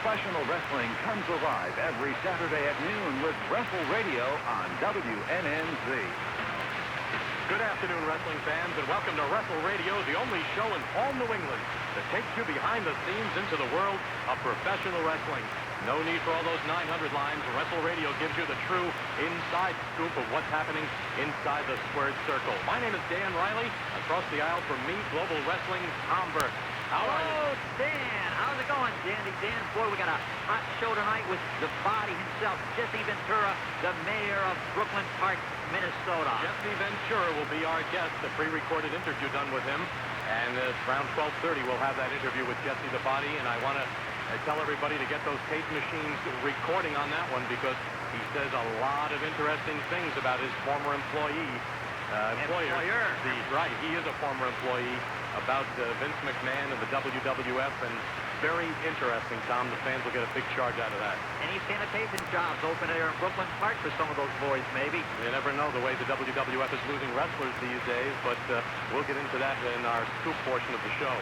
Professional wrestling comes alive every Saturday at noon with WrestleRadio on WNNZ. Good afternoon, wrestling fans, and welcome to WrestleRadio, the only show in all New England that takes you behind the scenes into the world of professional wrestling. No need for all those 900 lines. WrestleRadio gives you the true inside scoop of what's happening inside the squared circle. My name is Dan Reilly. Across the aisle from me, Global Wrestling, Tom Burke. Hello, Dan. How's it going, Dandy Dan? Boy, we got a hot show tonight with the body himself, Jesse Ventura, the mayor of Brooklyn Park, Minnesota. Jesse Ventura will be our guest. A pre-recorded interview done with him. And around 12:30, we'll have that interview with Jesse the Body. And I want to tell everybody to get those tape machines recording on that one because he says a lot of interesting things about his former employer. Right, he is a former employee, about Vince McMahon and the WWF, and very interesting, Tom. The fans will get a big charge out of that. Any sanitation jobs open there in Brooklyn Park for some of those boys, maybe? You never know the way the WWF is losing wrestlers these days, but we'll get into that in our scoop portion of the show.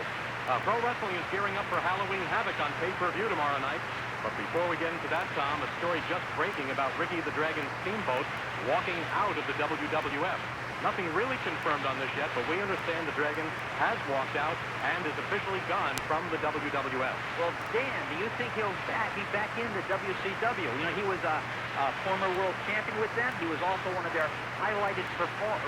Pro Wrestling is gearing up for Halloween Havoc on pay-per-view tomorrow night. But before we get into that, Tom, a story just breaking about Ricky the Dragon Steamboat walking out of the WWF. Nothing really confirmed on this yet, but we understand the Dragon has walked out and is officially gone from the WWF. Well, Dan, do you think he'll be back in the WCW? You know, he was a former world champion with them. He was also one of their highlighted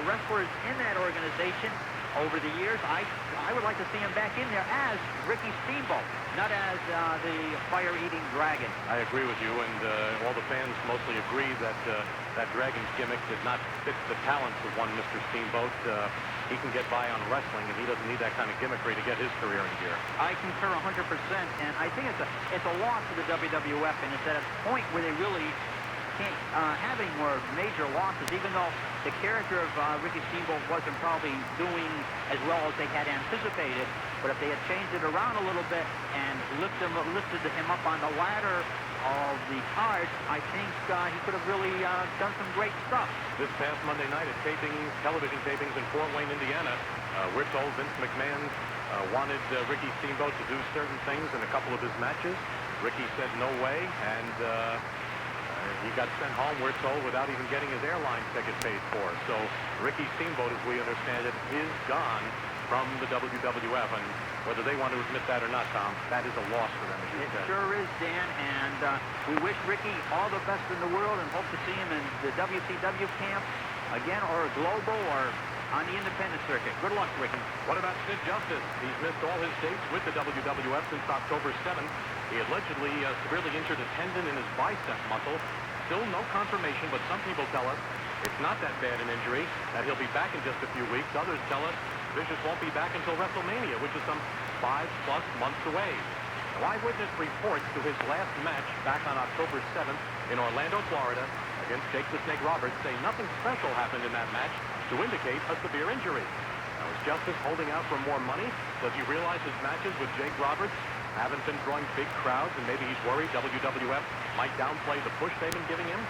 wrestlers in that organization over the years. I would like to see him back in there as Ricky Steamboat, not as the fire-eating dragon. I agree with you, and all the fans mostly agree that that Dragon's gimmick did not fit the talents of one Mr. Steamboat. He can get by on wrestling, and he doesn't need that kind of gimmickry to get his career in gear. I concur 100%, and I think it's a loss to the WWF, and it's at a point where they really can't have any more major losses, even though the character of Ricky Steamboat wasn't probably doing as well as they had anticipated. But if they had changed it around a little bit and lifted him up on the ladder of the card, I think he could have really done some great stuff. This past Monday night at television tapings in Fort Wayne, Indiana, we're told Vince McMahon wanted Ricky Steamboat to do certain things in a couple of his matches. Ricky said no way, and he got sent home, we're told, without even getting his airline ticket paid for. So Ricky Steamboat, as we understand it, is gone from the WWF. And whether they want to admit that or not, Tom, that is a loss for them, as you said. It sure is, Dan. And we wish Ricky all the best in the world and hope to see him in the WCW camp again, or Global, or on the independent circuit. Good luck, Ricky. What about Sid Justice? He's missed all his dates with the WWF since October 7th. He allegedly severely injured a tendon in his bicep muscle. Still no confirmation, but some people tell us it's not that bad an injury, that he'll be back in just a few weeks. Others tell us Vicious won't be back until WrestleMania, which is some 5+ months away. Now, eyewitness reports to his last match back on October 7th in Orlando, Florida, against Jake the Snake Roberts, say nothing special happened in that match to indicate a severe injury. Now, is Justice holding out for more money? Does he realize his matches with Jake Roberts haven't been drawing big crowds, and maybe he's worried WWF might downplay the push they've been giving him?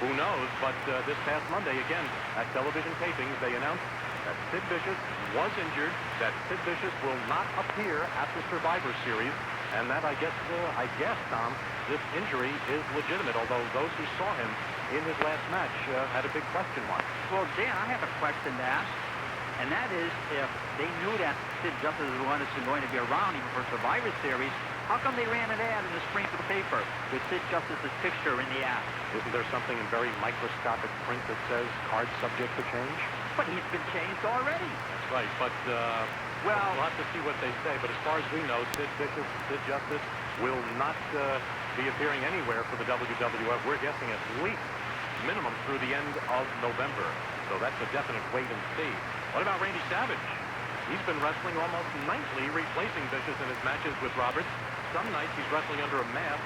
Who knows? But this past Monday, again, at television tapings, they announced that Sid Vicious was injured, that Sid Vicious will not appear at the Survivor Series, and that I guess, Tom, this injury is legitimate, although those who saw him in his last match had a big question mark. Well, Dan, I have a question to ask, and that is, if they knew that Sid Justice was going to be around even for Survivor Series, how come they ran an ad in the Springfield paper with Sid Justice's picture in the ad? Isn't there something in very microscopic print that says card subject to change? But he's been changed already. That's right, but well, we'll have to see what they say. But as far as we know, Sid Justice will not be appearing anywhere for the WWF. We're guessing at least minimum through the end of November. So that's a definite wait and see. What about Randy Savage? He's been wrestling almost nightly, replacing Vicious in his matches with Roberts. Some nights he's wrestling under a mask,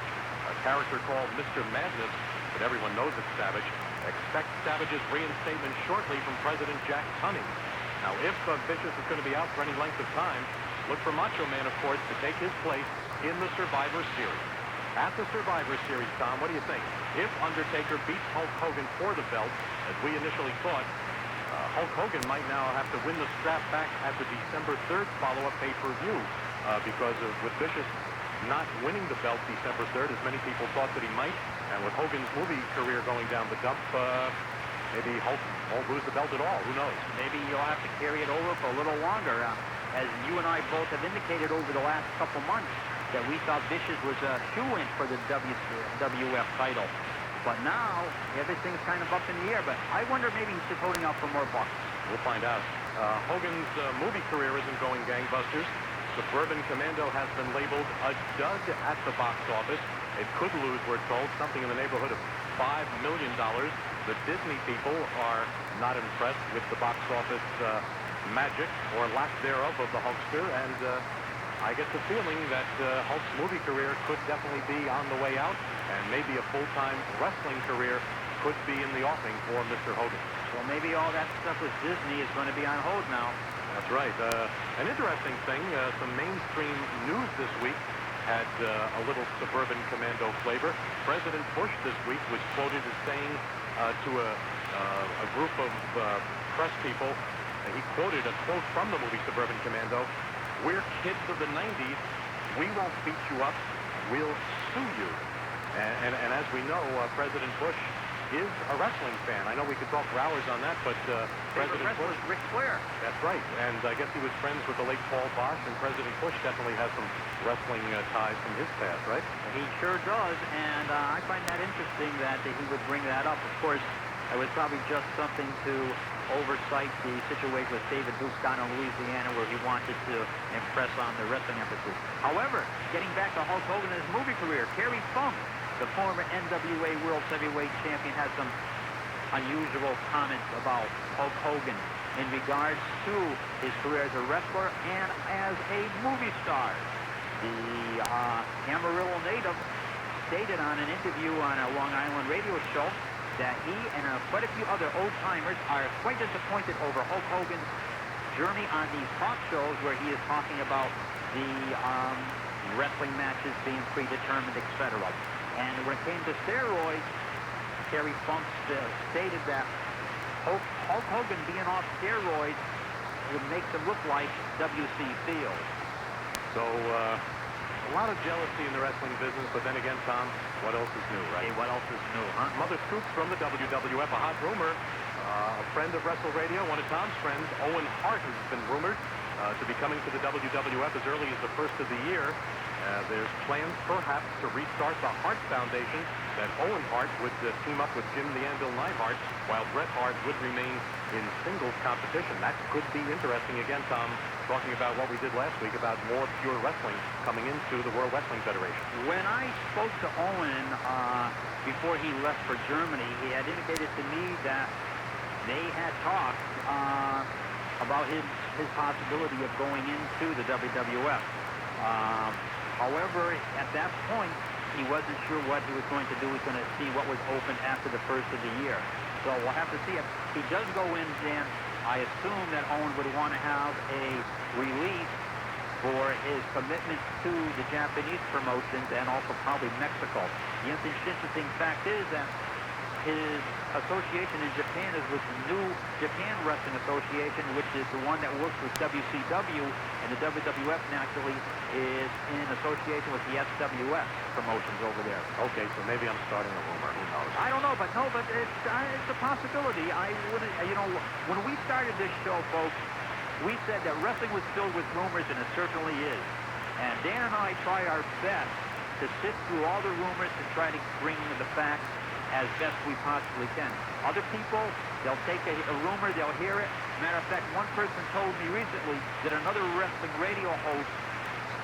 a character called Mr. Madness, but everyone knows it's Savage. Expect Savage's reinstatement shortly from President Jack Tunney. Now, if Vicious is going to be out for any length of time, look for Macho Man, of course, to take his place in the Survivor Series. At the Survivor Series, Tom, what do you think? If Undertaker beats Hulk Hogan for the belt, as we initially thought, Hulk Hogan might now have to win the strap back at the December 3rd follow-up pay-per-view because with Vicious not winning the belt December 3rd, as many people thought that he might. And with Hogan's movie career going down the dump, maybe Hulk won't lose the belt at all. Who knows? Maybe you'll have to carry it over for a little longer. As you and I both have indicated over the last couple months, that we thought Vicious was a shoo-in for the WWF title. But now, everything's kind of up in the air. But I wonder maybe he's just holding out for more bucks. We'll find out. Hogan's movie career isn't going gangbusters. Suburban Commando has been labeled a dud at the box office. It could lose, we're told, something in the neighborhood of $5 million. The Disney people are not impressed with the box office magic or lack thereof of the Hulkster, and I get the feeling that Hulk's movie career could definitely be on the way out, and maybe a full-time wrestling career could be in the offing for Mr. Hogan. Well, maybe all that stuff with Disney is going to be on hold now. That's right. An interesting thing, some mainstream news this week had a little Suburban Commando flavor. President Bush this week was quoted as saying to a group of press people, he quoted a quote from the movie Suburban Commando, "We're kids of the 90s. We won't beat you up. We'll sue you." And as we know, President Bush is a wrestling fan. I know we could talk for hours on that, but President Bush... Ric Flair. That's right. And I guess he was friends with the late Paul Bosch, and President Bush definitely has some wrestling ties from his past, right? He sure does, and I find that interesting that he would bring that up. Of course, it was probably just something to oversight the situation with David Duke down in Louisiana, where he wanted to impress on the wrestling emphasis. However, getting back to Hulk Hogan and his movie career, Terry Funk, the former NWA World Heavyweight Champion, has some unusual comments about Hulk Hogan in regards to his career as a wrestler and as a movie star. The Amarillo native stated on an interview on a Long Island radio show that he and quite a few other old-timers are quite disappointed over Hulk Hogan's journey on these talk shows where he is talking about the wrestling matches being predetermined, etc. And when it came to steroids, Terry Funk stated that Hulk Hogan being off steroids would make them look like W.C. Fields. So, a lot of jealousy in the wrestling business, but then again, Tom, what else is new, right? Hey, what else is new, huh? Mother Scoops from the WWF, a hot rumor. A friend of WrestleRadio, one of Tom's friends, Owen Hart, has been rumored to be coming to the WWF as early as the first of the year. There's plans, perhaps, to restart the Hart Foundation, that Owen Hart would team up with Jim the Anvil Neidhart, while Bret Hart would remain in singles competition. That could be interesting again, Tom, talking about what we did last week about more pure wrestling coming into the World Wrestling Federation. When I spoke to Owen before he left for Germany, he had indicated to me that they had talked about his possibility of going into the WWF. However, at that point, he wasn't sure what he was going to do. He was going to see what was open after the first of the year. So we'll have to see if he does go in, Dan. I assume that Owen would want to have a release for his commitment to the Japanese promotions and also probably Mexico. The interesting fact is that his association in Japan is with the New Japan Wrestling Association, which is the one that works with WCW, and the WWF naturally is in association with the SWF promotions over there. Okay, so maybe I'm starting a rumor. Who knows? I don't know, but it's a possibility. I wouldn't, when we started this show, folks, we said that wrestling was filled with rumors, and it certainly is. And Dan and I try our best to sift through all the rumors to try to bring the facts as best we possibly can. Other people, they'll take a rumor, they'll hear it. Matter of fact, one person told me recently that another wrestling radio host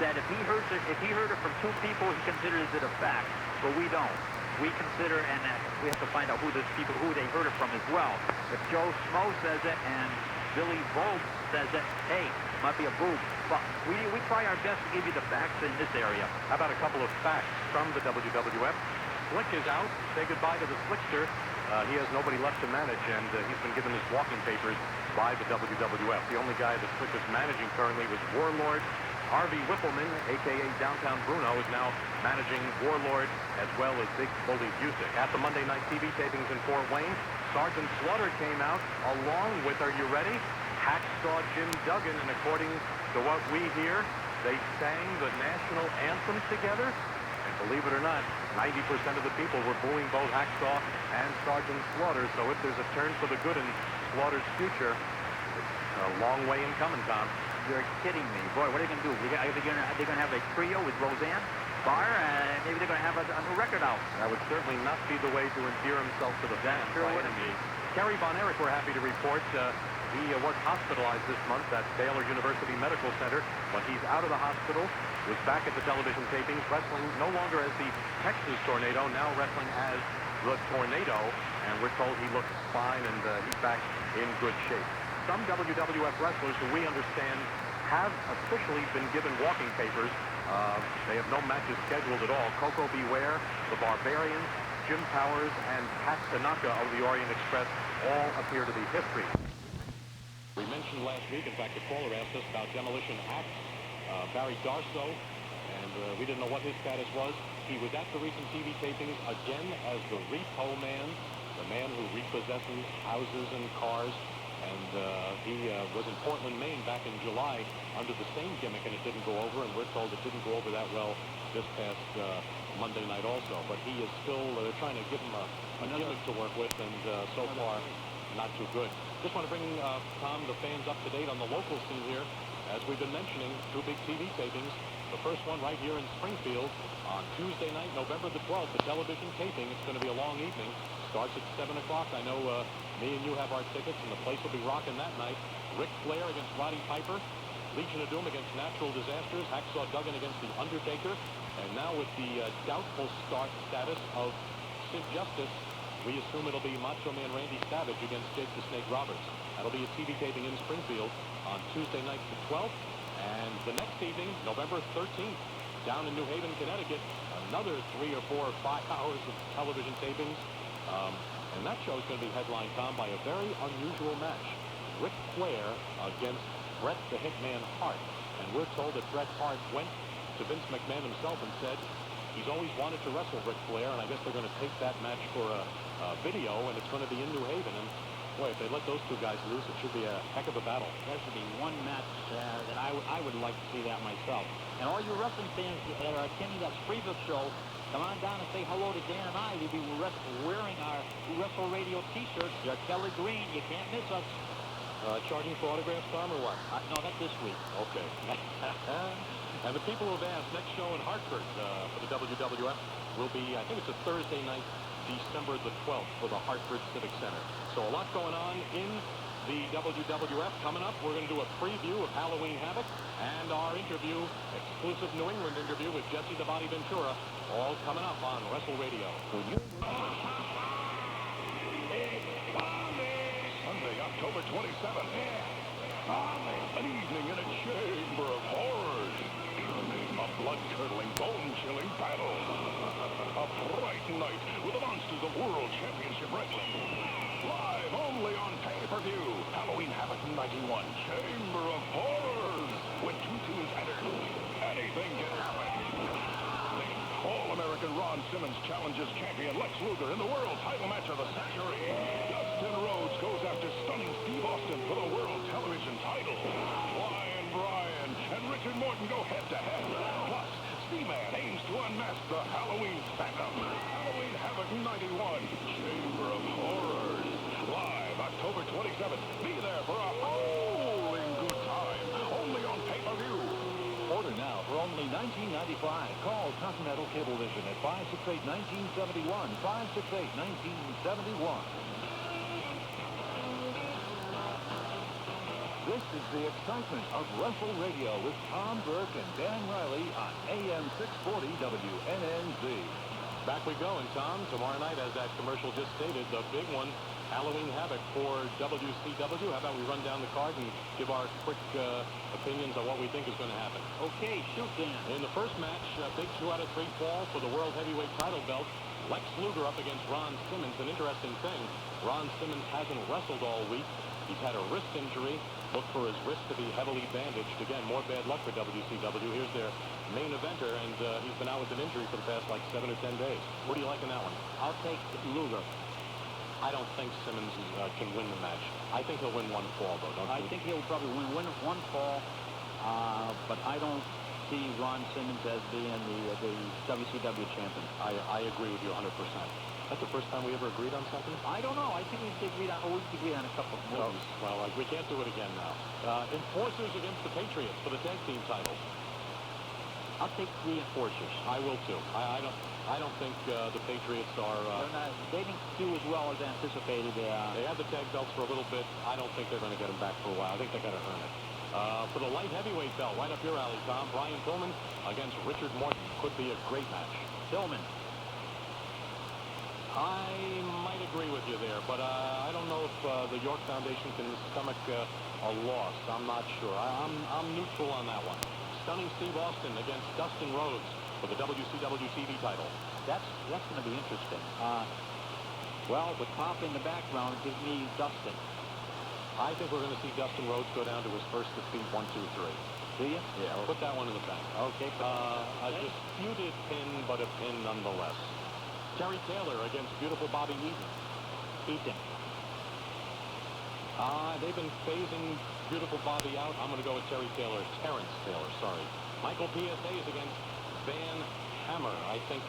said if he heard it from two people, he considers it a fact. But we don't. We consider, and we have to find out who they heard it from as well. If Joe Schmo says it and Billy Vogt says it, hey, might be a boob. But we try our best to give you the facts in this area. How about a couple of facts from the WWF? Slick is out. Say goodbye to the Slickster. He has nobody left to manage, and he's been given his walking papers by the WWF. The only guy that Slick is managing currently was Warlord. Harvey Whippleman, a.k.a. Downtown Bruno, is now managing Warlord as well as Big Bully Busick. At the Monday night TV tapings in Fort Wayne, Sergeant Slaughter came out along with, are you ready, Hacksaw Jim Duggan, and according to what we hear, They sang the national anthem together, and believe it or not, 90% of the people were booing both Hacksaw and Sergeant Slaughter. So if there's a turn for the good in Slaughter's future, it's a long way in coming, Tom. You're kidding me. Boy, what are they going to do? Are they going to have a trio with Roseanne, Barr, and maybe they're going to have a new record out? That would certainly not be the way to endear himself to the fans. Sure wouldn't. Kerry Von Erich, we're happy to report, he was hospitalized this month at Baylor University Medical Center, but he's out of the hospital, was back at the television tapings, wrestling no longer as the Texas Tornado, now wrestling as the Tornado, and we're told he looks fine and he's back in good shape. Some WWF wrestlers who we understand have officially been given walking papers. They have no matches scheduled at all. Coco Beware, the Barbarian, Jim Powers, and Pat Tanaka of the Orient Express all appear to be history. We mentioned last week, in fact, the caller asked us about Demolition Axe, Barry Darso, and we didn't know what his status was. He was at the recent TV tapings again as the repo man, the man who repossesses houses and cars. And he was in Portland, Maine back in July under the same gimmick, and it didn't go over, and we're told it didn't go over that well this past Monday night also. But he is still, they're trying to give him a gimmick to work with, and so far, not too good. Just want to bring, Tom, the fans up to date on the local scene here. As we've been mentioning, two big TV tapings. The first one right here in Springfield on Tuesday night, November the 12th, the television taping. It's going to be a long evening. Starts at 7 o'clock. I know me and you have our tickets, and the place will be rocking that night. Ric Flair against Roddy Piper. Legion of Doom against Natural Disasters. Hacksaw Duggan against The Undertaker. And now with the doubtful start status of Sid Justice, we assume it'll be Macho Man Randy Savage against Sid the Snake Roberts. That'll be a TV taping in Springfield on Tuesday night the 12th. And the next evening, November 13th, down in New Haven, Connecticut, another 3 or 4 or 5 hours of television tapings. And that show is going to be headlined, Tom, by a very unusual match. Ric Flair against Bret the Hitman Hart. And we're told that Bret Hart went to Vince McMahon himself and said he's always wanted to wrestle Ric Flair, and I guess they're going to take that match for a video, and it's going to be in New Haven. And boy, if they let those two guys loose, it should be a heck of a battle. There should be one match that I would like to see that myself. And all you wrestling fans that are attending that Springfield show, come on down and say hello to Dan and I. We'll be wearing our WrestleRadio T-shirts. They're Kelly Green. You can't miss us. Charging for autographs, Tom, or what? No, that's this week. Okay. And the people who have asked, next show in Hartford for the WWF will be, I think it's a Thursday night, December the 12th for the Hartford Civic Center. So a lot going on in the WWF. Coming up, we're going to do a preview of Halloween Havoc and our interview, exclusive New England interview with Jesse the Body Ventura, all coming up on WrestleRadio. Sunday, October 27th. An evening in a chamber of horrors. A blood-curdling, bone-chilling battle. A bright night with the monsters of World Championship Wrestling. Live only on pay-per-view. Halloween Havoc 91, Chamber of Horrors. When two teams enter, anything can happen. The All-American Ron Simmons challenges champion Lex Luger in the world title match of the century. Dustin Rhodes goes after stunning Steve Austin for the world television title. Lion Bryan and Richard Morton go head-to-head. Plus, Steeman aims to unmask the Halloween Phantom. Halloween Havoc 91, Chamber of Horrors. Live October 27th. Be there for a howling good time. Only on pay-per-view. Order now for only $19.95. Call Continental Cablevision at 568-1971. 568-1971. This is the excitement of WrestleRadio with Tom Burke and Dan Reilly on AM 640 WNNZ. Back we go, and Tom, tomorrow night, as that commercial just stated, the big one, Halloween Havoc for WCW. How about we run down the card and give our quick opinions on what we think is going to happen? Okay, shoot Dan. In the first match, a big 2 out of 3 fall for the World Heavyweight title belt. Lex Luger up against Ron Simmons. An interesting thing, Ron Simmons hasn't wrestled all week. He's had a wrist injury. Look for his wrist to be heavily bandaged. Again, more bad luck for WCW. Here's their main eventer, and he's been out with an injury for the past, 7 or 10 days. What do you like in that one? I'll take Luger. I don't think Simmons can win the match. I think he'll win one fall, though, don't you? I think he'll probably win one fall, but I don't see Ron Simmons as being the WCW champion. I agree with you 100%. That's the first time we ever agreed on something? I don't know. I think we agreed on a couple of movies. Well, we can't do it again now. Enforcers against the Patriots for the tag team titles. I'll take the Enforcers. I will too. I don't think the Patriots are. They didn't do as well as anticipated. They had the tag belts for a little bit. I don't think they're going to get them back for a while. I think they got to earn it. For the light heavyweight belt, right up your alley, Tom. Brian Pillman against Richard Morton could be a great match. Pillman. I might agree with you there, but I don't know if the York Foundation can stomach a loss. I'm not sure. I'm neutral on that one. Stunning Steve Austin against Dustin Rhodes for the WCW TV title. That's going to be interesting. Well, with Pop in the background, it gives me Dustin. I think we're going to see Dustin Rhodes go down to his first defeat, 1, 2, 3. Do you? Yeah, we'll put that one in the bank. Okay. A disputed pin, but a pin nonetheless. Terry Taylor against beautiful Bobby Eaton. They've been phasing beautiful Bobby out. I'm going to go with Terence Taylor, sorry. Michael PSA is against Van Hammer. I think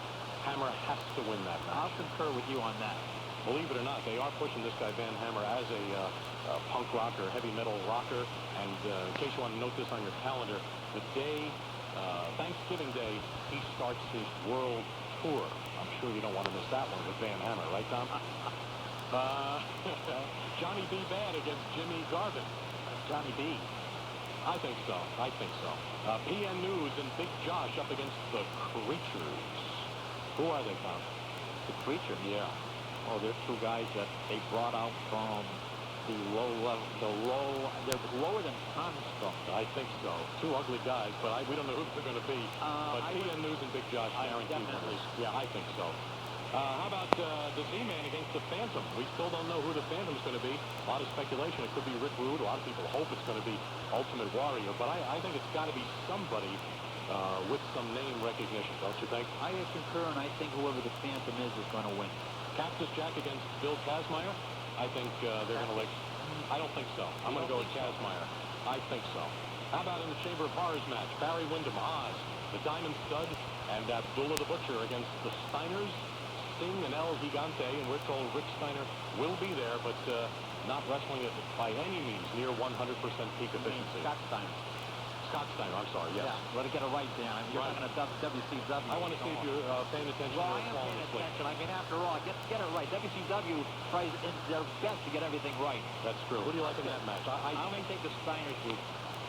Hammer has to win that match. I'll concur with you on that. Believe it or not, they are pushing this guy Van Hammer as a punk rocker, heavy metal rocker. And in case you want to note this on your calendar, the day, Thanksgiving Day, he starts his world tour. I'm sure you don't want to miss that one with Van Hammer, right, Tom? Johnny B. Bad against Jimmy Garvin. Johnny B. I think so. PN News and Big Josh up against the Creatures. Who are they, Tom? The Creatures? Yeah. Oh, they're two guys that they brought out from the low level. They're lower than Armstrong. I think so. Two ugly guys, but we don't know who they're going to be. But PN News and Big Josh guaranteed winners. Yeah, I think so. How about the Z-Man against the Phantom? We still don't know who the Phantom's going to be. A lot of speculation. It could be Rick Rude. A lot of people hope it's going to be Ultimate Warrior. But I think it's got to be somebody with some name recognition, don't you think? I concur, and I think whoever the Phantom is going to win. Cactus Jack against Bill Kazmaier? I think they're going to like... I don't think so. I'm going to go with Kazmaier. I think so. How about in the Chamber of Horrors match? Barry Windham, Oz, the Diamond Stud, and Abdullah the Butcher against the Steiners, Sting and El Gigante, and we're told Rick Steiner will be there, but not wrestling it by any means near 100% peak efficiency. Scott Steiner, I'm sorry, yes. Yeah, let it get it right, Dan. You're talking about WCW. I want to see if you're paying attention. Well, I am paying attention. I mean, after all, get it right. WCW tries their best to get everything right. That's true. Who do you like in that match? I may take the Steiners group.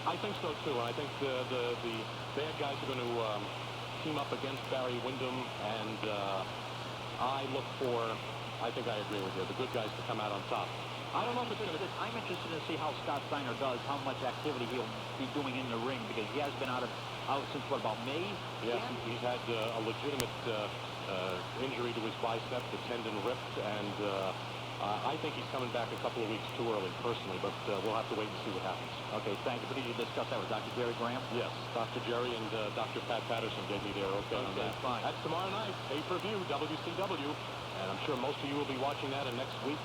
I think so, too. And I think the bad guys are going to team up against Barry Windham, and I think I agree with you, the good guys to come out on top. I don't know if it's going to... I'm interested to see how Scott Steiner does, how much activity he'll be doing in the ring, because he has been out since, what, about May? Yes, he's had a legitimate injury to his bicep, the tendon ripped, and I think he's coming back a couple of weeks too early, personally, but we'll have to wait and see what happens. Okay, thank you. But did you discuss that with Dr. Jerry Graham? Yes, Dr. Jerry and Dr. Pat Patterson gave me their okay on that. Fine. That's tomorrow night, pay-per-view, WCW, and I'm sure most of you will be watching that, and next week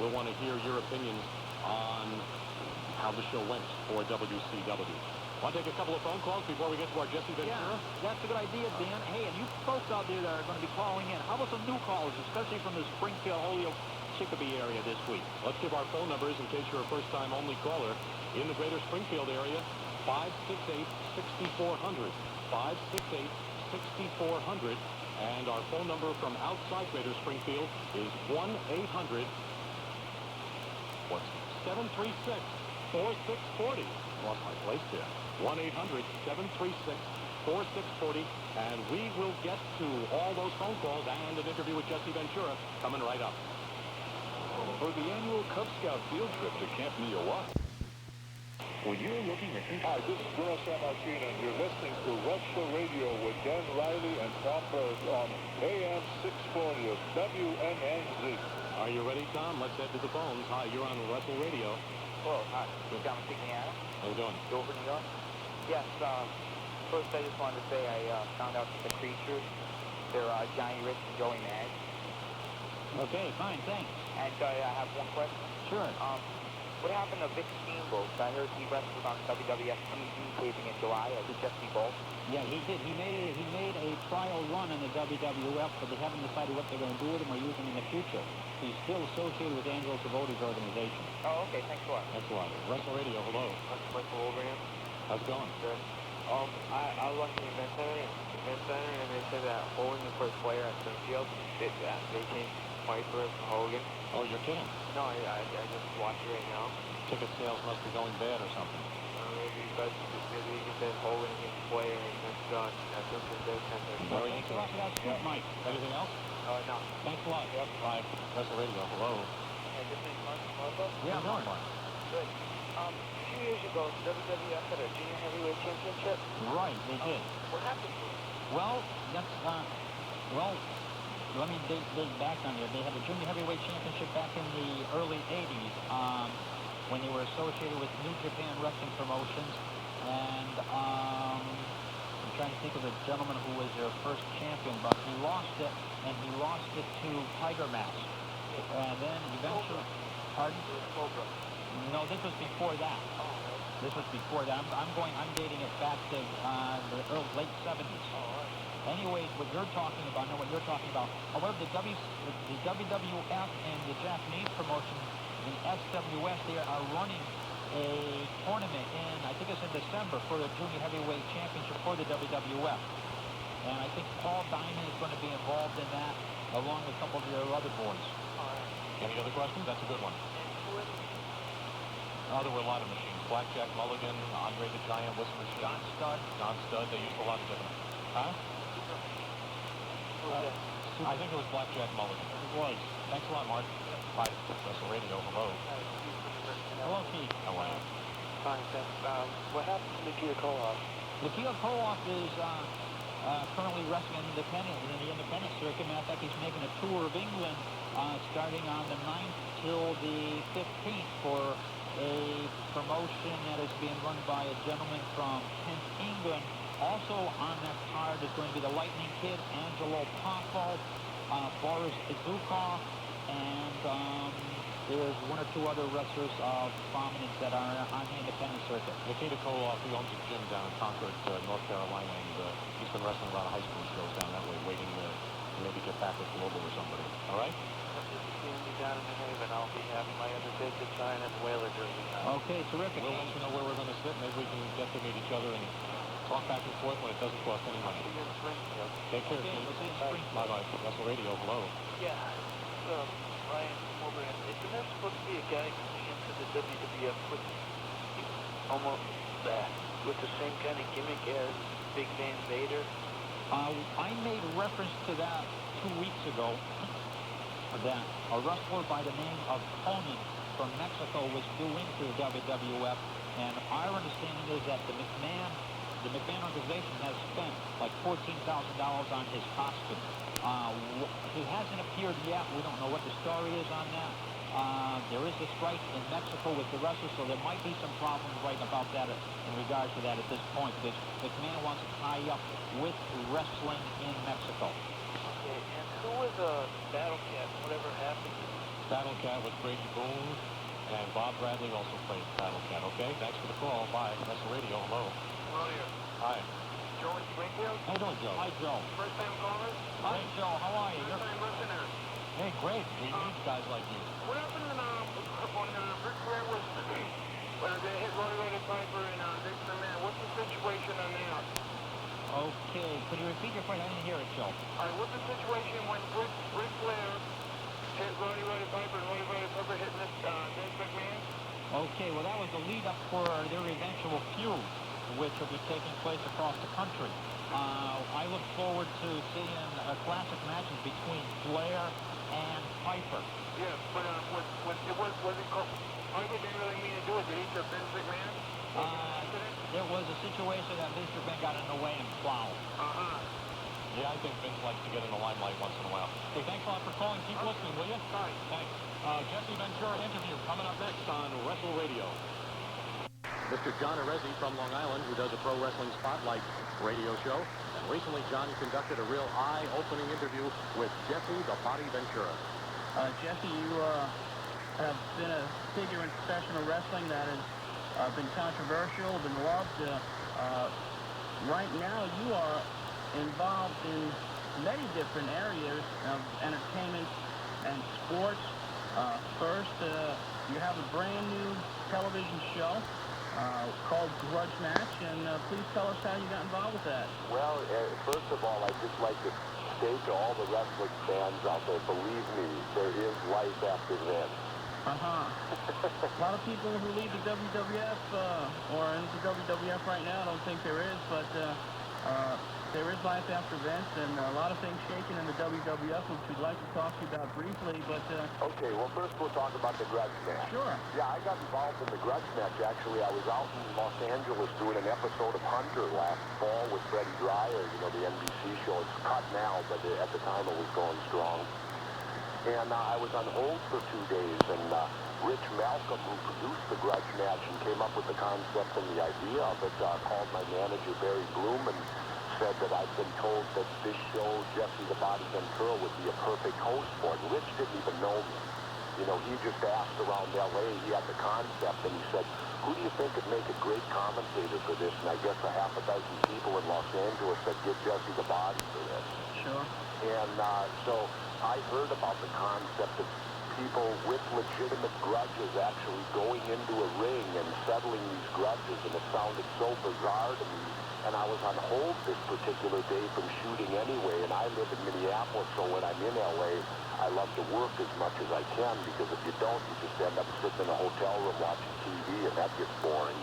we'll want to hear your opinions on how the show went for WCW. Want to take a couple of phone calls before we get to our Jesse Ventura? Yeah, that's a good idea, Dan. Hey, and you folks out there that are going to be calling in, how about some new callers, especially from the Springfield, Holyoke, Chicopee area this week? Let's give our phone numbers in case you're a first-time only caller in the greater Springfield area. 568-6400. 568-6400. And our phone number from outside greater Springfield is 1-800... 736-4640. Lost my place there. 1-800-736-4640. And we will get to all those phone calls and an interview with Jesse Ventura coming right up. For the annual Cub Scout field trip to Camp Neowak. When you're looking at... Hi, this is Colonel Sam Martin, and you're listening to WrestleRadio with Dan Reilly and Tom Burke on AM 640 of WNNZ. Are you ready, Tom? Let's head to the phones. Hi, you're on WrestleRadio. Hello, hi. John Arezzi. How you doing? Dover, New York? Yes, first I just wanted to say I found out that the Creatures, they're Johnny Rich and Joey Mad. Okay, fine, thanks. And I have one question. Sure. What happened to Vic Steamboat? Steamboat. I heard he wrestled on WWF TV taping in July. Did Jesse Bolt? Yeah, he did. He made a trial run in the WWF, but they haven't decided what they're going to do with him or use him in the future. He's still associated with Angelo Savotti's organization. Oh, okay. Thanks a lot. Thanks a lot. WrestleRadio, hello. Michael Wolverine. How's it going? Good. I was watching the event center, and they said that Hogan was Flair at Springfield. They changed Piper to Hogan. Oh, you're kidding. No, I just watched it right now. Ticket sales must be going bad or something. Maybe because maybe you said Hogan against Flair against at Springfield Event Center. Very interesting. Mike. Anything else? No. Thanks a lot. Yep. Bye. WrestleRadio, hello. Hey, this is Marco. Yeah, I'm going. Good. A few years ago, WWF had a junior heavyweight championship. Right, they did. What happened to it? Well, that's, let me dig back on there. They had a junior heavyweight championship back in the early 80s when they were associated with New Japan Wrestling Promotions. And I'm trying to think of the gentleman who was their first champion, but he lost it, and he lost it to Tiger Mask. And then eventually... Pardon? Cobra. No, this was before that. This was before that. I'm dating it back to the late 70s. Anyways, what you're talking about, I know what you're talking about. However, the WWF and the Japanese promotion, the SWS, they are running a tournament in, I think it's in December, for the junior heavyweight championship for the WWF. And I think Paul Diamond is going to be involved in that, along with a couple of their other boys. Any other questions? That's a good one. There were a lot of machines. Blackjack Mulligan, Andre the Giant, Whistle Machine. John Studd. They used a lot of different... Huh? I think it was Blackjack Mulligan. It was. Thanks a lot, Mark. Bye. WrestleRadio, hello. Hello, Keith. How are you? Fine, thanks. What happened to Nikita Koloff? Nikita Koloff is currently wrestling in the independent circuit. Matter of fact, he's making a tour of England starting on the 9th till the 15th for a promotion that is being run by a gentleman from Kent, England. Also on that card is going to be the Lightning Kid, Angelo Poffo, Boris Zukov, and there's one or two other wrestlers of prominence that are on the independent circuit. Nikita Koloff, he owns a gym down in Concord, North Carolina, and he's been wrestling a lot of high school shows down that way, waiting to maybe get back with Global or somebody. All right? Down in the Haven, I'll be having my Undertaker sign and Whaler jersey. Okay, terrific. We'll let you know where we're going to sit. Maybe we can get to meet each other and talk back and forth when it doesn't cost any money. Take care, Okay, Steve. we'll see you in Springfield. Bye-bye. WrestleRadio, hello. Yeah, Ryan Wolverine. Isn't there supposed to be a guy coming into the WWF with almost with the same kind of gimmick as Big Van Vader? I made reference to that 2 weeks ago, that a wrestler by the name of Conan from Mexico was due into the WWF, and our understanding is that the McMahon organization has spent like $14,000 on his costume. He hasn't appeared yet. We don't know what the story is on that. There is a strike in Mexico with the wrestlers, so there might be some problems right about that in regards to that at this point, because McMahon wants to tie up with wrestling in Mexico. Okay, and who was Battle Cat? Whatever happened? Battle Cat was Brady Boone, and Bob Bradley also played Battle Cat. Okay, thanks for the call. Bye. WrestleRadio, hello. Hello here. Hi. Joe in Springfield? How you doing, Joe? Hi, Joe. First time caller? Hi, Joe. How are you? First time listener. Hey, great. We need guys like you. What happened when Ric Flair was when they hit Roddy Piper and Vince McMahon? What's the situation on that? Okay, could you repeat your question? I didn't hear it, Joe. All right, what's the situation when Ric Flair hit Roddy Piper and Roddy Piper hit Vince McMahon? Okay, well, that was the lead-up for their eventual feud, which will be taking place across the country. I look forward to seeing classic matches between Flair and Piper. Yeah, but was it called? Piper didn't really mean to do it. Did he hit Vince McMahon? There was a situation that Vince McMahon got in the way and plowed. Yeah, I think Vince likes to get in the limelight once in a while. Hey, thanks a lot for calling. Keep listening, will you? Sorry. Thanks. Jesse Ventura interview coming up next on WrestleRadio. Mr. John Arezzi from Long Island, who does a pro wrestling spotlight radio show. And recently, John conducted a real eye-opening interview with Jesse the Body Ventura. Jesse, you have been a figure in professional wrestling that has been controversial, been loved. Right now, you are involved in many different areas of entertainment and sports. First, you have a brand new television show called Grudge Match, and please tell us how you got involved with that. Well, first of all, I'd just like to state to all the wrestling fans out there, believe me, there is life after this. A lot of people who leave the WWF or in the WWF right now don't think there is, but there is life after Vince, and a lot of things shaking in the WWF, which we'd like to talk to you about briefly, but... Okay, well, first we'll talk about the Grudge Match. Sure. Yeah, I got involved in the Grudge Match, actually. I was out in Los Angeles doing an episode of Hunter last fall with Freddie Dreyer, you know, the NBC show. It's cut now, but at the time it was going strong. And I was on hold for 2 days, and Rich Malcolm, who produced the Grudge Match and came up with the concept and the idea of it, called my manager, Barry Bloom, and said that I'd been told that this show, Jesse the Body Ventura, would be a perfect host for it. Rich didn't even know me. You know, he just asked around L.A., he had the concept, and he said, who do you think would make a great commentator for this? And I guess a half a dozen people in Los Angeles said, give Jesse the Body for this. Sure. And so I heard about the concept of people with legitimate grudges actually going into a ring and settling these grudges, and it sounded so bizarre to me. And I was on hold this particular day from shooting anyway, and I live in Minneapolis, so when I'm in L.A., I love to work as much as I can, because if you don't, you just end up sitting in a hotel room watching TV, and that gets boring.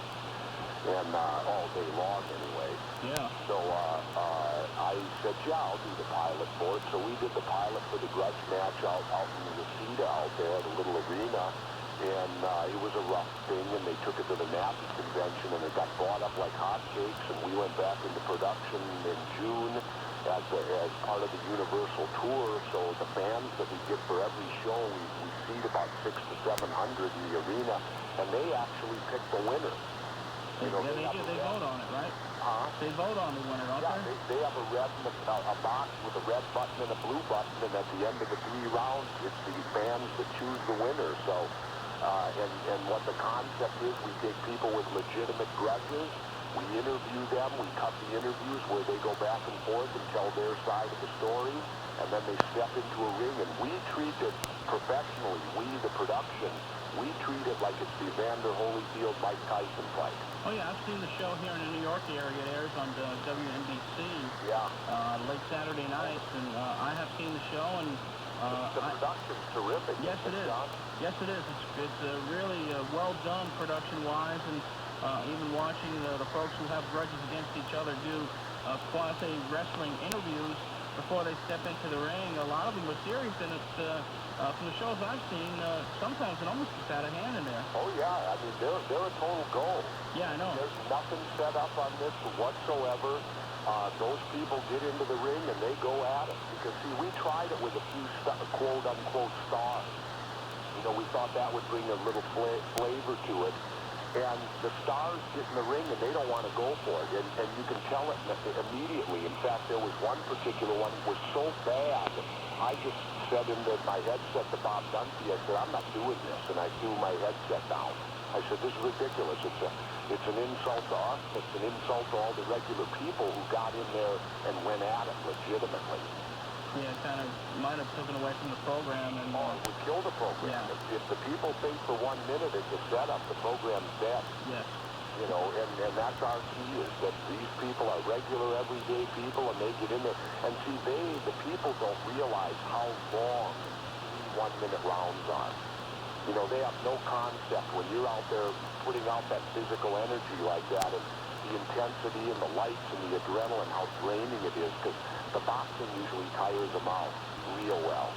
And all day long anyway. Yeah. So I said, yeah, I'll do the pilot for it. So we did the pilot for the Grudge Match out in the Reseda out there at a little arena. And it was a rough thing, and they took it to the NAPI convention, and it got bought up like hotcakes, and we went back into production in June as part of the Universal Tour. So the fans that we get for every show, we seat about 600 to 700 in the arena, and they actually pick the winner. You know, they vote on it, right? They vote on the winner, don't they? Yeah, they have a box with a red button and a blue button, and at the end of the 3 rounds, it's the fans that choose the winner. So, and what the concept is, we take people with legitimate grudges, we interview them, we cut the interviews where they go back and forth and tell their side of the story, and then they step into a ring, and we treat it professionally, we, the production, we treat it like it's the Evander Holyfield Mike Tyson fight. Oh, yeah, I've seen the show here in the New York area. It airs on WNBC late Saturday nights, and I have seen the show, and the production's terrific. Yes, it is. Yes, it is. It's really well done production-wise, and even watching the folks who have grudges against each other do quasi-wrestling interviews before they step into the ring. A lot of them are serious, and it's from the shows I've seen, sometimes it almost gets out of hand in there. Oh, yeah. I mean, they're a total goal. Yeah, I know. There's nothing set up on this whatsoever. Those people get into the ring and they go at it. Because, see, we tried it with a few quote-unquote stars. You know, we thought that would bring a little flavor to it. And the stars get in the ring and they don't want to go for it. And you can tell it immediately. In fact, there was one particular one that was so bad, I just said into my headset to Bob Dunphy, I said, I'm not doing this. And I threw my headset down. I said, this is ridiculous. It's an insult to us. It's an insult to all the regular people who got in there and went at it legitimately. Yeah, kind of might have taken away from the program. And it would kill the program. Yeah. If the people think for 1 minute it's a setup, the program's dead. Yes. You know, and that's our key, is that these people are regular, everyday people, and they get in there. And see, the people don't realize how long 1-minute rounds are. You know, they have no concept when you're out there putting out that physical energy like that, and the intensity and the lights and the adrenaline, how draining it is, because the boxing usually tires them out real well.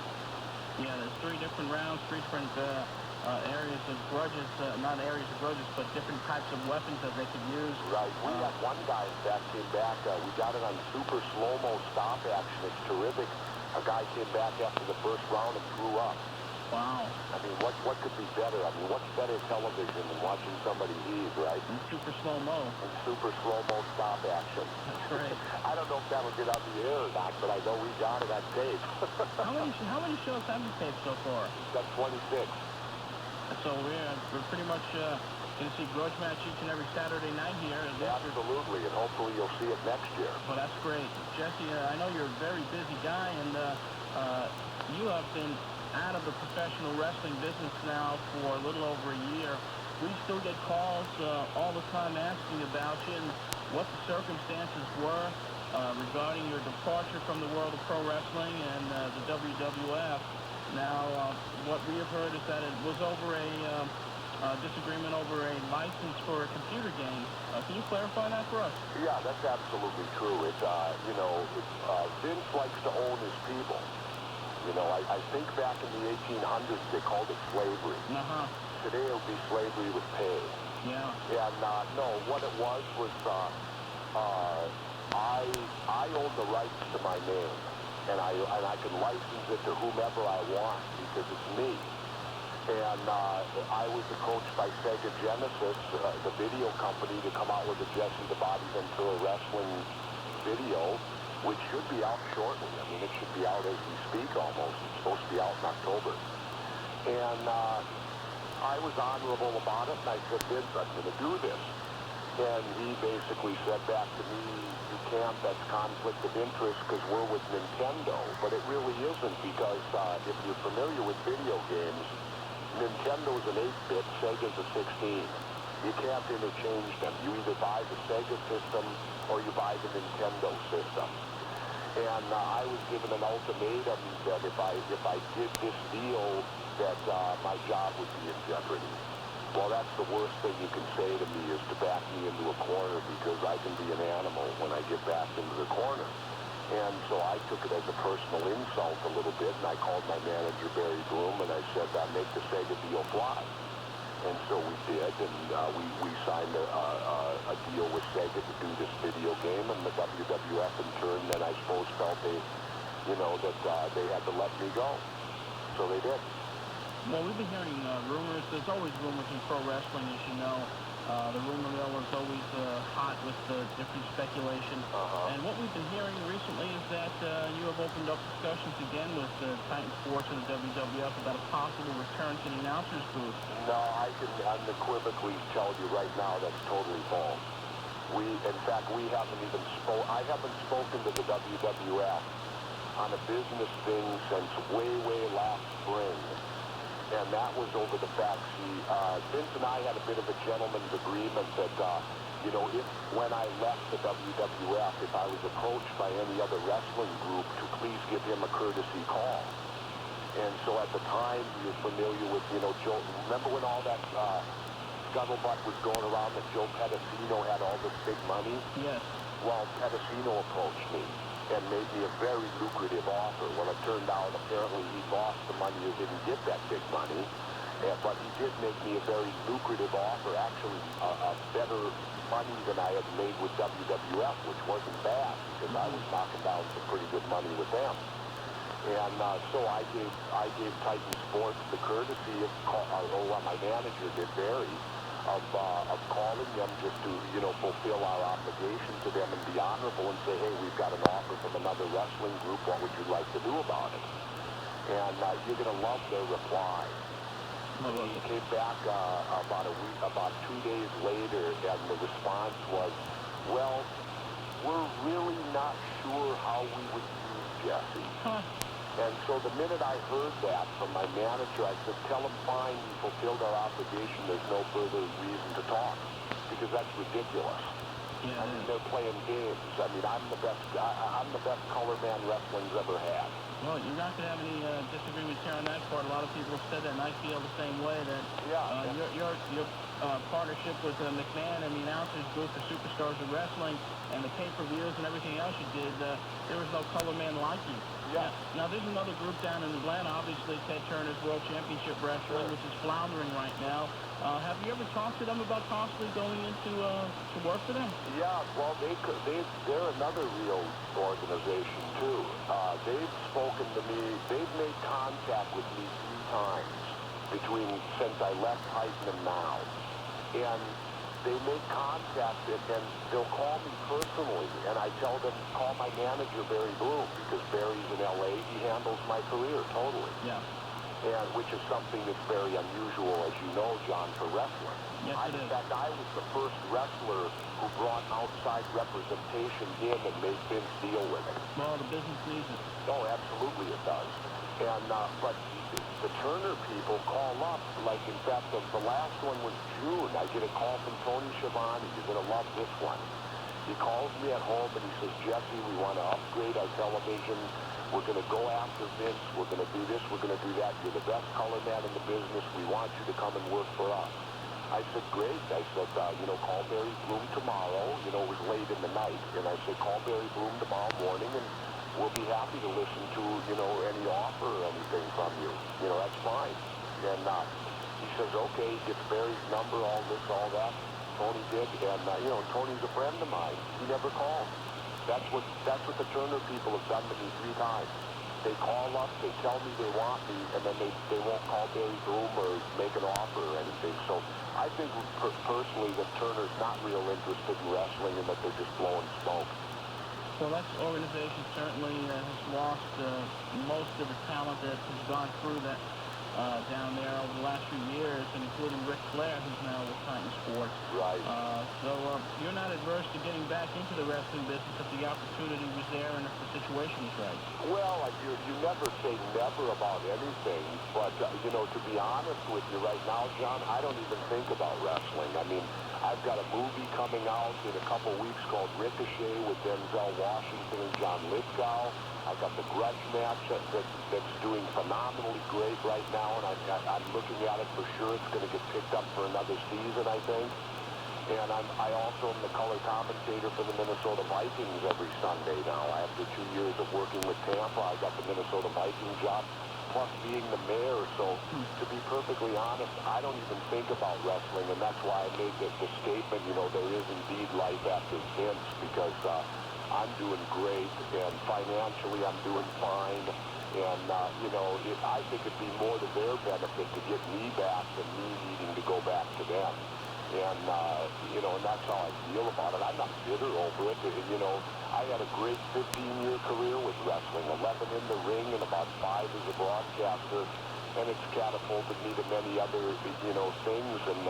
Yeah, there's 3 different rounds, 3 different areas of grudges, not areas of grudges, but different types of weapons that they could use. Right. We had one guy that came back, we got it on super slow-mo stop action. It's terrific. A guy came back after the first round and threw up. Wow. I mean, what could be better? I mean, what's better television than watching somebody heave, right? And super slow-mo. And super slow-mo stop action. That's right. I don't know if that'll get on the air or not, but I know we got it on tape. How many shows have you taped so far? That's 26. So we're pretty much going to see grudge match each and every Saturday night here. Absolutely, and hopefully you'll see it next year. Well, that's great. Jesse, I know you're a very busy guy, and you have been out of the professional wrestling business now for a little over a year. We still get calls all the time asking about you and what the circumstances were regarding your departure from the world of pro wrestling and the WWF. Now, what we have heard is that it was over a disagreement over a license for a computer game. Can you clarify that for us? Yeah, that's absolutely true. Vince likes to own his people. You know, I think back in the 1800s they called it slavery. Today it'll be slavery with pay. Yeah. And no, what it was I own the rights to my name, and I can license it to whomever I want because it's me. And I was approached by Sega Genesis, the video company, to come out with a Jesse the Body Ventura wrestling video, which should be out shortly. I mean, it should be out as we speak almost. It's supposed to be out in October. And I was honorable about it, and I said, Vince, I'm going to do this. And he basically said back to me, you can't, that's conflict of interest because we're with Nintendo. But it really isn't, because if you're familiar with video games, Nintendo's an 8-bit, Sega's a 16. You can't interchange them. You either buy the Sega system or you buy the Nintendo system. And I was given an ultimatum that if I did this deal, that my job would be in jeopardy. Well, that's the worst thing you can say to me, is to back me into a corner, because I can be an animal when I get backed into the corner. And so I took it as a personal insult a little bit, and I called my manager, Barry Bloom, and I said, make the Sega deal fly. And so we did, and we signed a deal with Sega to do this video game, and the WWF in turn then I suppose felt that they had to let me go. So they did. Well, we've been hearing rumors. There's always rumors in pro wrestling, as you know. The rumor mill is always hot with different speculation. And what we've been hearing recently is that you have opened up discussions again with Titan Sports and the WWF about a possible return to the announcer's booth. No, I can unequivocally tell you right now that's totally false. In fact, we haven't even I haven't spoken to the WWF on a business thing since way last spring. And that was over the fact, Vince and I had a bit of a gentleman's agreement that, if when I left the WWF, if I was approached by any other wrestling group, to please give him a courtesy call. And so at the time, you're familiar with, Joe, remember when all that scuttlebutt was going around that Joe Pedicino had all this big money? Yes. Well, Pedicino approached me and made me a very lucrative offer. Well, it turned out apparently he lost the money or didn't get that big money, but he did make me a very lucrative offer, actually a better money than I had made with WWF, which wasn't bad, because I was knocking down some pretty good money with them. And so I gave Titan Sports the courtesy of my manager did, Barry, of calling them just to, fulfill our obligation to them and be honorable and say, hey, we've got an offer from another wrestling group. What would you like to do about it? And you're going to love their reply. He came back about 2 days later, and the response was, well, we're really not sure how we would use Jesse. And so the minute I heard that from my manager, I said, tell him fine, we fulfilled our obligation, there's no further reason to talk, because that's ridiculous. Yeah, I mean, they're playing games. I mean, I'm the best color man wrestling's ever had. Well, you're not going to have any disagreements here on that part. A lot of people have said that, and I feel the same way, that your partnership with McMahon and the announcers booth for Superstars of Wrestling and the pay-per-views and everything else you did, there was no color man like you. Yeah. Now, there's another group down in Atlanta, obviously, Ted Turner's World Championship Wrestling, which is floundering right now. Have you ever talked to them about possibly going into to work for them? Yeah, well, they're another real organization, too. They've spoken to me. They've made contact with me 3 times since I left Titan and now. And they make contact, and they'll call me personally, and I tell them, call my manager, Barry Bloom, because Barry's in L.A. He handles my career totally. Yeah. and which is something that's very unusual, as you know, John, for wrestling. Yes, it is. In fact, I was the first wrestler who brought outside representation in and made Vince deal with it. Well, the business needs it. Oh, absolutely it does. And, but the Turner people call up, like, in fact, the last one was June. I get a call from Tony Schiavone. You're going to love this one. He calls me at home and he says, Jesse, we want to upgrade our television. We're going to go after Vince. We're going to do this. We're going to do that. You're the best color man in the business. We want you to come and work for us. I said, great. I said, call Barry Bloom tomorrow. It was late in the night. And I said, call Barry Bloom tomorrow morning, and we'll be happy to listen to, any offer or anything from you. That's fine. And he says, okay, gets Barry's number, all this, all that. Tony did. And, Tony's a friend of mine. He never called. That's what the Turner people have done to me 3 times. They call up, they tell me they want me, and then they won't call Barry Bloom or make an offer or anything. So I think personally that Turner's not real interested in wrestling and that they're just blowing smoke. Well, that organization certainly has lost most of the talent that has gone through that down there over the last few years, and including Ric Flair, who's now with Titan Sports. Right. So you're not adverse to getting back into the wrestling business if the opportunity was there and if the situation was right. Well, you never say never about anything, but, to be honest with you right now, John, I don't even think about wrestling. I mean, I've got a movie coming out in a couple weeks called Ricochet with Denzel Washington and John Lithgow. I've got the Grudge match that's doing phenomenally great right now, and I'm looking at it for sure. It's going to get picked up for another season, I think. And I also am the color commentator for the Minnesota Vikings every Sunday now. After 2 years of working with Tampa, I got the Minnesota Vikings job, plus being the mayor. So to be perfectly honest, I don't even think about wrestling, and that's why I made the statement, there is indeed life after Vince, because I'm doing great, and financially I'm doing fine. And, I think it'd be more to their benefit to get me back than me needing to go back to them. And, and that's how I feel about it. I'm not bitter over it. I had a great 15-year career with wrestling, 11 in the ring and about 5 as a broadcaster. And it's catapulted me to many other, things. And,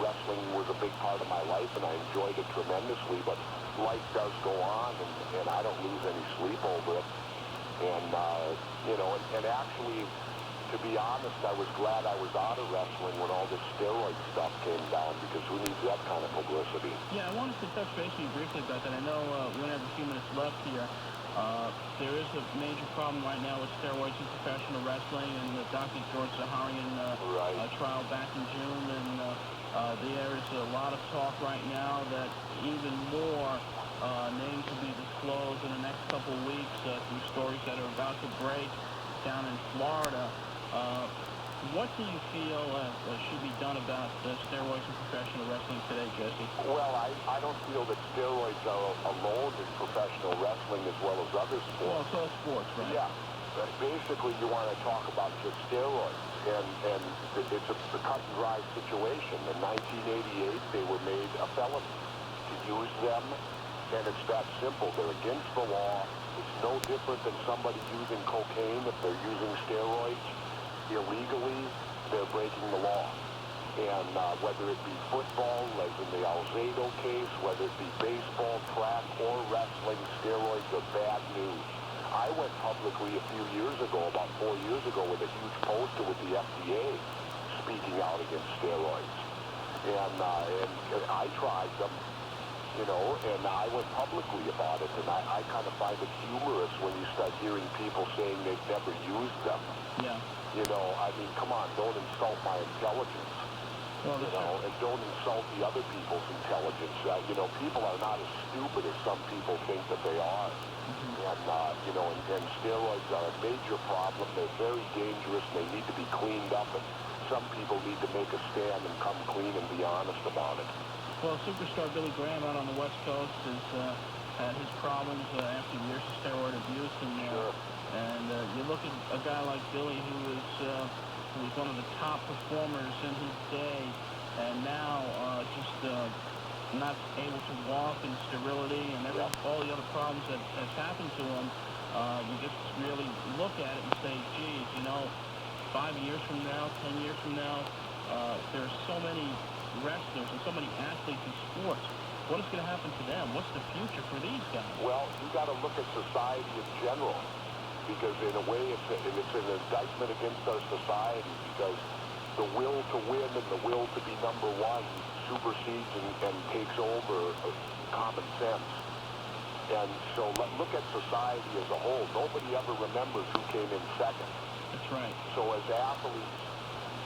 wrestling was a big part of my life, and I enjoyed it tremendously. But life does go on, and I don't lose any sleep over it. And, and actually, to be honest, I was glad I was out of wrestling when all this steroid stuff came down, because who needs that kind of publicity? Yeah, I wanted to touch base with you briefly about that. I know we only have a few minutes left here. There is a major problem right now with steroids in professional wrestling, and the Dr. George Zaharian trial back in June, and there is a lot of talk right now that even more names will be disclosed in the next couple of weeks through stories that are about to break down in Florida. What do you feel should be done about steroids in professional wrestling today, Jesse? Well, I don't feel that steroids are alone in professional wrestling as well as other sports. Well, it's all sports, right? Yeah. Basically, you want to talk about just steroids, and it's a cut-and-dry situation. In 1988, they were made a felony to use them, and it's that simple. They're against the law. It's no different than somebody using cocaine. If they're using steroids illegally, they're breaking the law. And whether it be football, like in the Alzado case, whether it be baseball, track, or wrestling, steroids are bad news. I went publicly a few years ago, about 4 years ago, with a huge poster with the FDA speaking out against steroids. And I tried them, and I went publicly about it. And I kind of find it humorous when you start hearing people saying they've never used them. Yeah. Come on, don't insult my intelligence. Well, and don't insult the other people's intelligence. People are not as stupid as some people think that they are. And steroids are a major problem. They're very dangerous, and they need to be cleaned up, and some people need to make a stand and come clean and be honest about it. Well, superstar Billy Graham out on the West Coast has had his problems after years of steroid abuse, and you look at a guy like Billy who was one of the top performers in his day, and now just not able to walk, and sterility, and all the other problems that has happened to him. You just really look at it and say, geez, 5 years from now, 10 years from now, there's so many wrestlers and so many athletes in sports. What is going to happen to them? What's the future for these guys? Well, you got to look at society in general, because in a way it's an indictment against our society, because the will to win and the will to be number one supersedes and takes over common sense. And so look at society as a whole. Nobody ever remembers who came in second. That's right. So as athletes,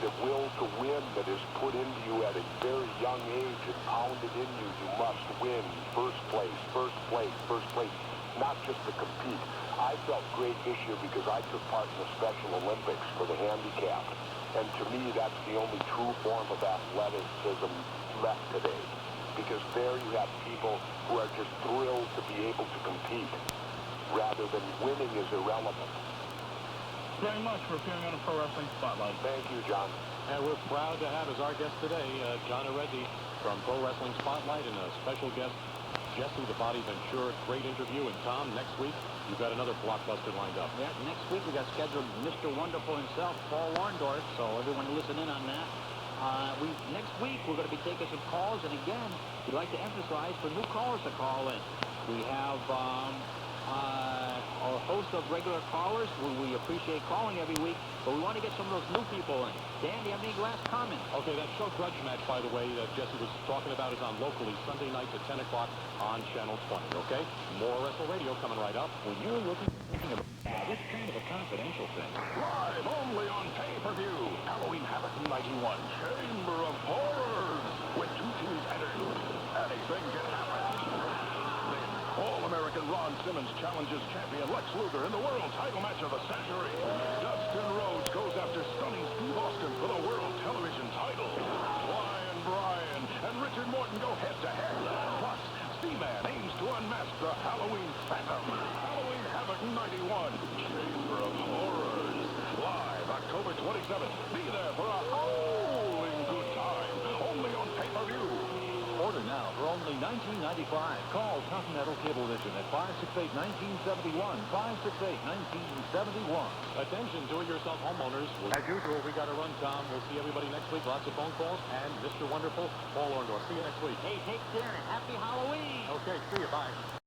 the will to win that is put into you at a very young age and pounded in you, you must win. First place, first place, first place, not just to compete. I felt great this year because I took part in the Special Olympics for the handicapped. And to me, that's the only true form of athleticism left today. Because there you have people who are just thrilled to be able to compete, rather than winning is irrelevant. Very much for appearing on a Pro Wrestling Spotlight. Thank you, John. And we're proud to have as our guest today, John Arezzi from Pro Wrestling Spotlight, and a special guest, Jesse the Body Ventura. Great interview. And Tom, next week, you've got another blockbuster lined up. Yeah, next week we got scheduled Mr. Wonderful himself, Paul Orndorff, so everyone listen in on that. Next week we're going to be taking some calls, and again, we'd like to emphasize for new callers to call in. We have a host of regular callers who we appreciate calling every week, but we want to get some of those new people in. Dan, do you have any last comments? Okay, that show Grudge Match, by the way, that Jesse was talking about is on locally Sunday nights at 10 o'clock on Channel 20, okay? More WrestleRadio coming right up. When you're thinking about this kind of a confidential thing. Live only on pay-per-view. Halloween Havoc 91, Chamber of Horrors. With two teams entered, anything can happen. Then All-American Ron Simmons challenges champion Lex Luger in the world title match of the century. Dustin Rhodes goes after stunning Steve Austin for the world television title. Lion Bryan and Richard Morton go head-to-head. Plus, Seaman aims to unmask the Halloween Phantom. Halloween Havoc 91, Chamber of Horrors. Live October 27th. Be there for a howling good time. Only on pay-per-view. Order now for only $19.95. Call Continental Cablevision at 568-1971. 568-1971. Attention, do-it-yourself homeowners. As usual, we got to run, Tom. We'll see everybody next week. Lots of phone calls. And Mr. Wonderful, Paul Orndorff. See you next week. Hey, take care and happy Halloween! Okay, see you. Bye.